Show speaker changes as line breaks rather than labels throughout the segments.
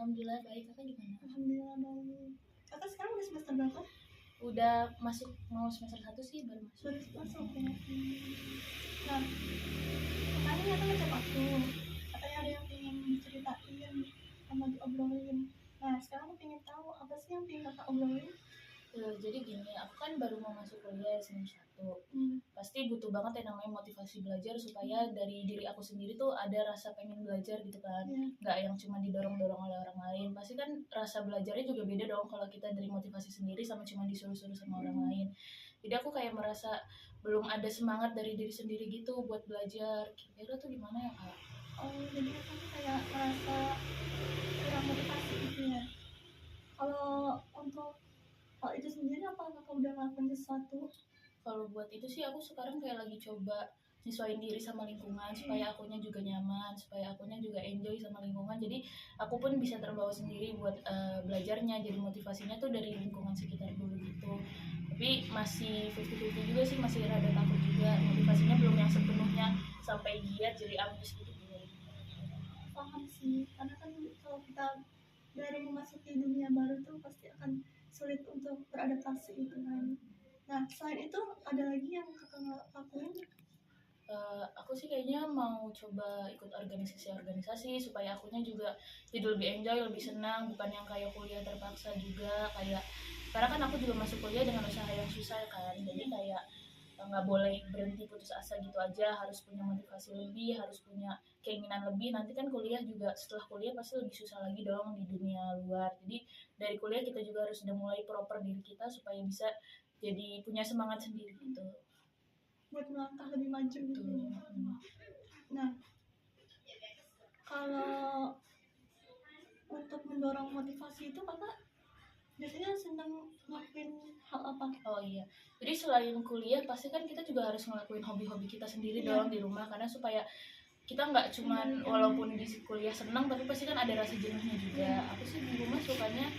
Alhamdulillah baik. Kakak gimana?
Alhamdulillah baik. Kakak sekarang udah semester berapa?
Udah mau semester 1 sih, baru masuk.
Baru masuk ya. Nah, kemarin nyata ngechat aku, katanya ada yang pengen diceritain sama diobrolin. Nah, sekarang aku pengen tahu apa sih yang pengen kakak obrolin?
Jadi gini, aku kan baru mau masuk kuliah semester 1. Pasti butuh banget yang namanya motivasi belajar supaya dari diri aku sendiri tuh ada rasa pengen belajar gitu kan. Nggak yang cuma didorong-dorong oleh orang lain. Pasti kan rasa belajarnya juga beda dong kalau kita dari motivasi sendiri sama cuma disuruh-suruh sama orang lain. Jadi aku kayak merasa belum ada semangat dari diri sendiri gitu buat belajar. Kira-kira tuh gimana ya Kak?
Oh, jadi kakak kayak merasa kurang motivasi gitu ya? Kalau untuk hal itu sendiri apa kakak udah ngelakuin sesuatu?
Kalau buat itu sih aku sekarang kayak lagi coba nyesuaiin diri sama lingkungan supaya akunya juga nyaman, supaya akunya juga enjoy sama lingkungan. Jadi aku pun bisa terbawa sendiri buat belajarnya. Jadi motivasinya tuh dari lingkungan sekitar dulu gitu. Tapi masih 50-50 juga sih, masih rada takut juga. Motivasinya belum yang sepenuhnya sampai giat jadi ambis gitu belum.
Paham sih, karena kan kalau kita baru memasuki dunia baru tuh pasti akan sulit untuk beradaptasi gitu kan. Nah, selain itu ada lagi yang kakak lakuin?
Aku sih kayaknya mau coba ikut organisasi-organisasi supaya akunya juga jadi lebih enjoy, lebih senang, bukan yang kayak kuliah terpaksa juga kayak karena kan aku juga masuk kuliah dengan usaha yang susah kan, jadi kayak nggak boleh berhenti putus asa gitu aja, harus punya motivasi lebih, harus punya keinginan lebih. Nanti kan kuliah juga setelah kuliah pasti lebih susah lagi dong di dunia luar. Jadi dari kuliah kita juga harus udah mulai proper diri kita supaya bisa jadi punya semangat sendiri gitu.
Buat melangkah lebih maju gitu. Nah, kalau untuk mendorong motivasi itu kakak biasanya senang ngelakuin hal apa?
Oh iya, jadi selain kuliah pasti kan kita juga harus ngelakuin hobi-hobi kita sendiri dong di rumah, karena supaya kita nggak cuman walaupun di kuliah senang tapi pasti kan ada rasa jenuhnya juga. Aku sih di rumah sukanya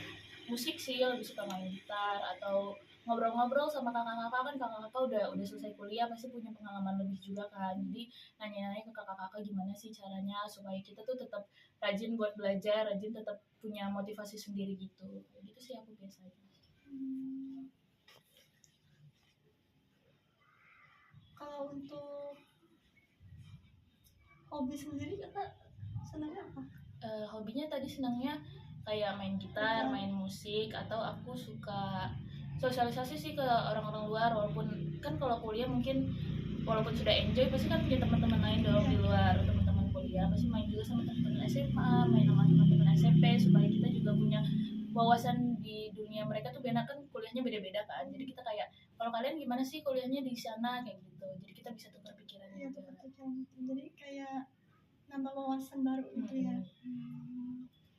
musik sih, lebih suka main gitar atau ngobrol-ngobrol sama kakak-kakak. Kan kakak-kakak udah selesai kuliah pasti punya pengalaman lebih juga kan, jadi nanya-nanya ke kakak-kakak gimana sih caranya supaya kita tuh tetap rajin buat belajar, rajin tetap punya motivasi sendiri gitu. Kayak gitu sih aku biasanya.
Kalau untuk hobi sendiri kakak senangnya apa?
Hobinya tadi senangnya kayak main gitar, main musik, atau aku suka sosialisasi sih ke orang-orang luar. Walaupun kan kalau kuliah mungkin walaupun sudah enjoy pasti kan punya teman-teman lain dong di luar, teman-teman kuliah pasti main juga sama teman-teman SMA, main sama teman-teman SMP supaya kita juga punya wawasan di dunia mereka tuh beda, kan kuliahnya beda-beda kan. Jadi kita kayak kalau kalian gimana sih kuliahnya di sana kayak gitu. Jadi kita bisa tukar pikiran juga.
Jadi kayak nambah wawasan baru gitu ya.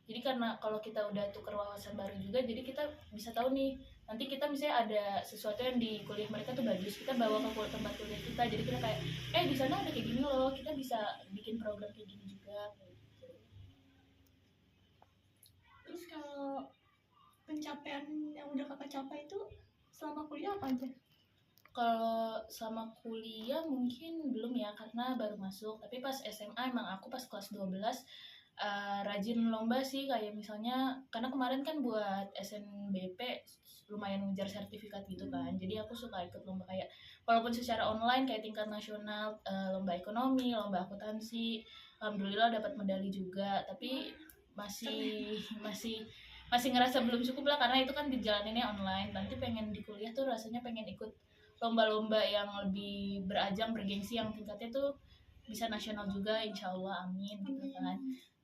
Jadi karena kalau kita udah tukar wawasan baru juga, jadi kita bisa tahu nih nanti kita misalnya ada sesuatu yang di kuliah mereka tuh bagus, kita bawa ke tempat kuliah kita, jadi kita kayak di sana ada kayak gini loh, kita bisa bikin program kayak gini juga kayak gitu.
Terus kalau pencapaian yang udah kakak capai itu selama kuliah apa aja?
Kalau selama kuliah mungkin belum ya karena baru masuk, tapi pas SMA emang aku pas kelas 12 rajin lomba sih, kayak misalnya karena kemarin kan buat SNBP lumayan ngejar sertifikat gitu kan, jadi aku suka ikut lomba kayak walaupun secara online kayak tingkat nasional, lomba ekonomi, lomba akuntansi. Alhamdulillah dapat medali juga, tapi masih ngerasa belum cukup lah karena itu kan dijalaninnya online. Nanti pengen di kuliah tuh rasanya pengen ikut lomba-lomba yang lebih berajang, bergengsi, yang tingkatnya tuh bisa nasional juga, insya Allah, amin gitu kan.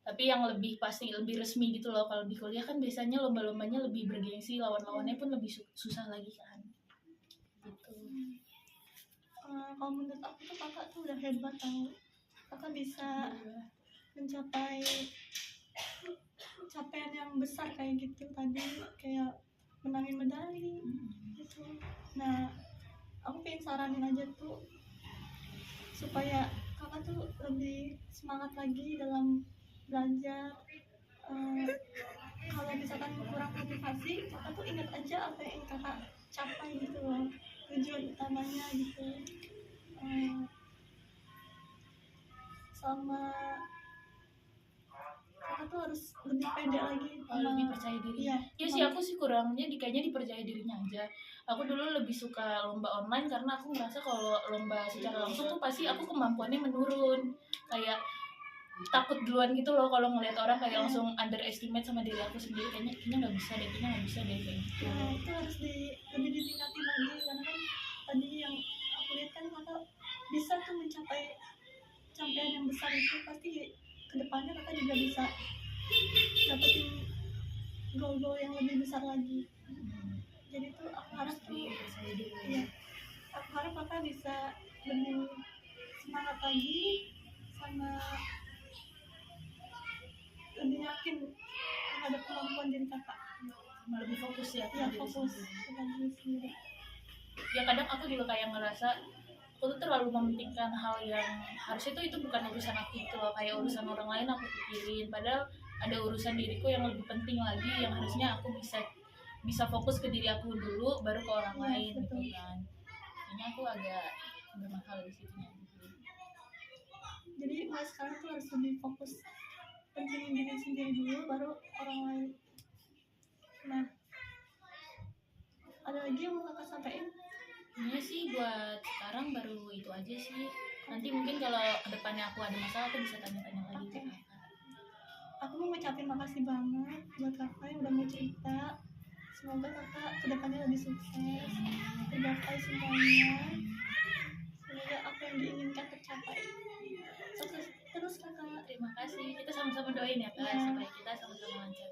Tapi yang lebih pasti lebih resmi gitu loh. Kalau di kuliah kan biasanya lomba-lombanya lebih bergengsi, lawan-lawannya pun lebih susah lagi kan gitu.
Kalau menurut aku tuh kakak tuh udah hebat tau, kakak bisa mencapai capaian yang besar kayak gitu tadi, kayak menangin medali gitu. Nah, aku pengen saranin aja tuh supaya kakak tuh lebih semangat lagi dalam belajar. Kalau misalkan kurang motivasi, kakak tuh ingat aja apa yang kakak capai gitu loh, tujuan utamanya gitu. Sama kakak tuh harus lebih pede lagi
lebih percaya diri.
Iya,
Ya sih, aku sih kurangnya kayaknya dipercaya dirinya aja. Aku dulu lebih suka lomba online karena aku ngerasa kalau lomba secara langsung tuh pasti aku kemampuannya menurun, kayak takut duluan gitu loh kalau ngeliat orang kayak langsung underestimate sama diri aku sendiri, kayaknya nggak bisa deh, kayak gitu.
Nah, itu harus lebih ditingkatin lagi, karena kan tadi yang aku lihat kan kakak bisa tuh mencapai capaian yang besar itu, pasti kedepannya kakak juga bisa dapetin goal-goal yang lebih besar lagi. Jadi tuh aku harap tuh iya, aku harap kakak bisa lebih semangat lagi, sama lebih yakin terhadap kemampuan diri kakak,
lebih fokus ya
fokus pada diri sendiri.
Ya kadang aku juga kayak ngerasa aku tuh terlalu mementingkan hal yang harusnya itu bukan urusan aku gitu loh, kayak urusan orang lain aku pikirin, padahal ada urusan diriku yang lebih penting lagi, yang harusnya aku bisa fokus ke diri aku dulu baru ke orang lain gitu kan. Kayaknya aku agak bermasalah di situ.
Jadi mulai sekarang tuh harus lebih fokus pentingin diri sendiri dulu baru orang lain. Nah, ada lagi yang mau kakak sampaikan?
Ini sih buat sekarang baru itu aja sih. Nanti mungkin kalau kedepannya aku ada masalah aku bisa tanya-tanya lagi ke kakak.
Aku mau ngucapin makasih banget buat kakak yang udah mau cerita. Semoga kakak kedepannya lebih sukses, tergapai semuanya. Semoga apa yang diinginkan tercapai. Sukses terus kakak.
Terima kasih. Kita sama-sama doain ya kak, supaya kita sama-sama lancar.